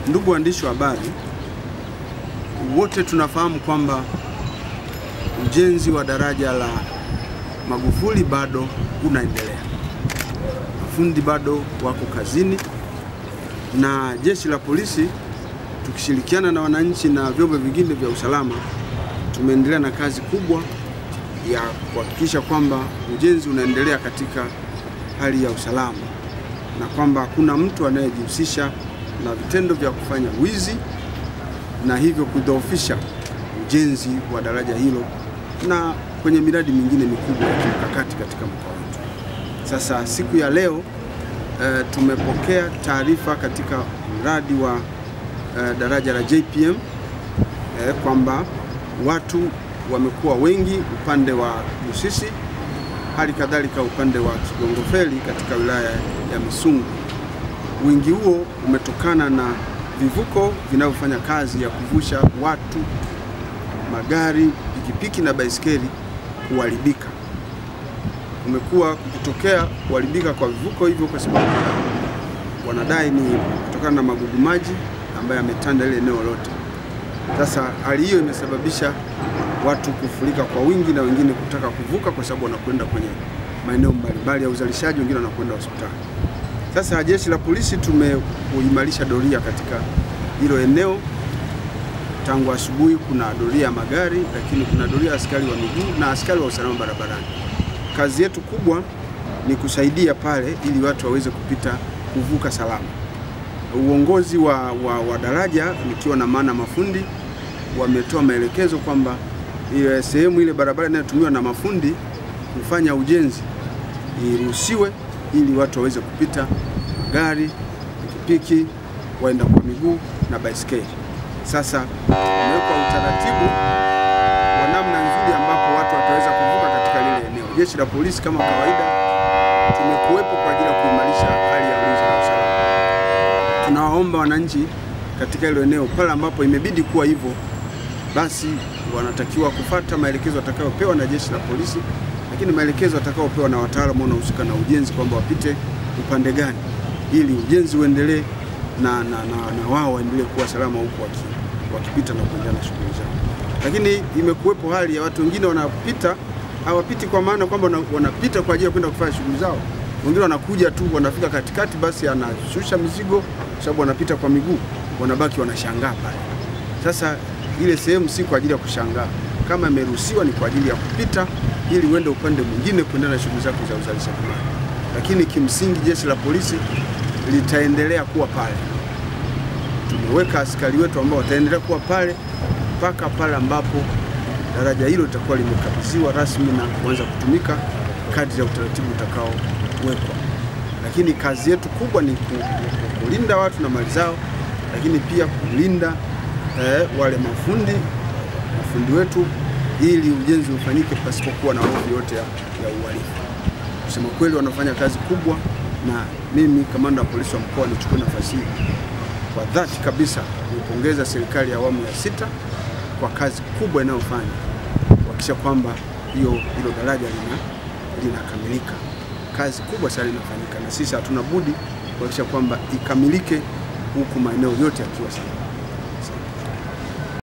Ndugu waandishi wa habari, wote tunafahamu kwamba ujenzi wa daraja la Magufuli bado unaendelea. Mafundi bado wako kazini, na jeshi la polisi tukishirikiana na wananchi na vyombo vingine vya usalama tumeendelea na kazi kubwa ya kuhakikisha kwamba ujenzi unaendelea katika hali ya usalama na kwamba hakuna mtu anayejihusisha na vitendo vya kufanya wizi na hivyo kudhoofisha ujenzi wa daraja hilo na kwenye miradi mingine mikubwa ya kimkakati katika mkoa wetu. Sasa siku ya leo tumepokea taarifa katika mradi wa daraja la JPM kwamba watu wamekuwa wengi upande wa Busisi, hali kadhalika upande wa Kigongofeli katika wilaya ya Misungu. Wingi huo umetokana na vivuko vinavyofanya kazi ya kuvusha watu, magari, pikipiki na baisikeli kuharibika. Kumekuwa kukitokea kuharibika kwa vivuko hivyo kwa sababu wanadai ni kutokana na magugu maji ambayo yametanda ile eneo lote. Sasa hali hiyo imesababisha watu kufurika kwa wingi na wengine kutaka kuvuka kwa sababu wanakwenda kwenye maeneo mbalimbali ya uzalishaji, wengine wanakwenda hospitali. Sasa jeshi la polisi tumeimarisha doria katika hilo eneo. Tangu asubuhi kuna doria ya magari, lakini kuna doria ya askari wa miguu na askari wa usalama barabarani. Kazi yetu kubwa ni kusaidia pale ili watu waweze kupita, kuvuka salama. Uongozi wa daraja nikiwa na maana mafundi wametoa maelekezo kwamba ile sehemu ile barabara inayotumiwa na mafundi kufanya ujenzi iruhusiwe ili watu waweze kupita, magari, pikipiki, waenda kwa miguu na baisikeli. Sasa tumeweka utaratibu wa namna nzuri ambapo watu wataweza kuvuka katika lile eneo. Jeshi la polisi kama kawaida tumekuwepo kwa ajili ya kuimarisha hali ya ulinzi na usalama. Tunawaomba wananchi katika hilo eneo pale ambapo imebidi kuwa hivyo, basi wanatakiwa kufuata maelekezo watakayopewa na jeshi la polisi, lakini maelekezo watakayopewa na wataalamu wanaohusika na ujenzi kwamba wapite upande gani ili ujenzi uendelee na wao waendelee kuwa salama huko wakipita na kuendelea na shughuli zao. Lakini imekuwepo hali ya watu wengine wanapita, hawapiti kwa maana kwamba wanapita kwa ajili ya kwenda kufanya shughuli zao. Wengine wanakuja tu, wanafika katikati, basi anashusha mizigo kwa sababu wanapita kwa miguu, wanabaki wanashangaa pale. Sasa ile sehemu si kwa ajili ya kushangaa. Kama imeruhusiwa ni kwa ajili ya kupita ili uende upande mwingine kuendelea na shughuli zako za uzalishaji mali. Lakini kimsingi jeshi la polisi litaendelea kuwa pale. Tumeweka askari wetu ambao wataendelea kuwa pale mpaka pale ambapo daraja hilo litakuwa limekabidhiwa rasmi na kuanza kutumika kadri ya utaratibu utakaowekwa. Lakini kazi yetu kubwa ni kulinda watu na mali zao, lakini pia kulinda wale mafundi wetu ili ujenzi ufanyike pasipokuwa na hofu yote ya uhalifu. Kusema kweli wanafanya kazi kubwa, na mimi kamanda wa polisi wa mkoa nichukue nafasi hii kwa dhati kabisa kuipongeza serikali ya awamu ya 6 kwa kazi kubwa inayofanya kuhakikisha kwamba hilo daraja linakamilika. Kazi kubwa sana inafanyika na sisi hatuna budi kuhakikisha kwamba ikamilike huku maeneo yote yakiwa salama.